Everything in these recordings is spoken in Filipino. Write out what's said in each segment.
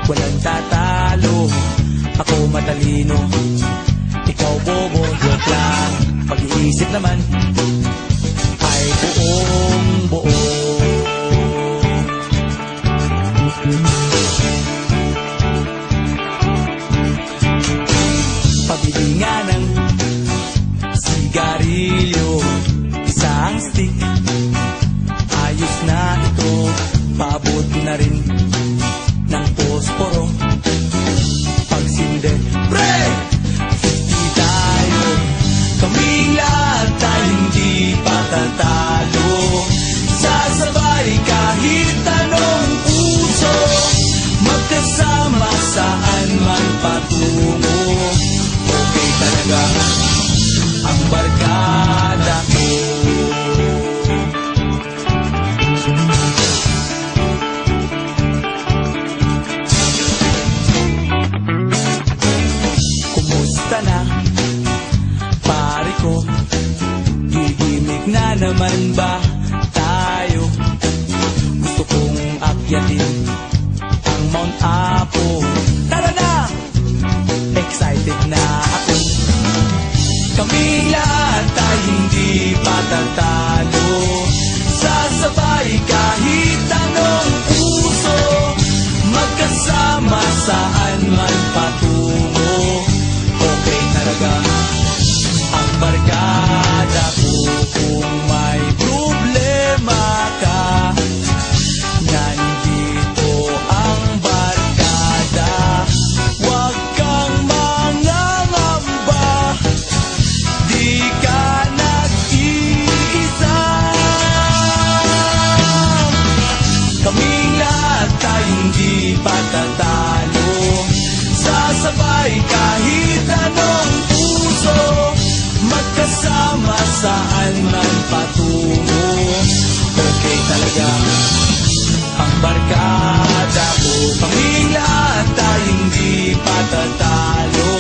Walang tatalo, ako matalino, ikaw bobo, joke lang. Pag-iisip naman ay buong buo. Pabili nga ng sigarilyo, isang stick, ayos na ito, paabot na rin ng posporo. Pagsinde, pre! 50 tayo, kaming lahat tayo hindi patatalo. Sasabay kahit anong puso, magkasama saan man patungo. Okay talaga ang barkada ko. Pare ko, gigimik na naman ba tayo? Gusto kong akyatin ang Mount Apo. Tara na! Excited na ako. Kaming lahat tayo hindi patatalo. Sasabay kahit anong puso, magkasama saan man patungo. Okay talaga ang barkada ko. Kung may problema ka, nandito ang barkada. Huwag kang mangangamba, di ka nag-iisa. Kaming lahat tayo hindi patatalo. Sasabay kahit anong puso, magkasama saan man patungo. Okay talaga ang barkada ko. Kaming lahat tayo hindi patatalo.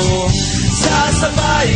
Sasabay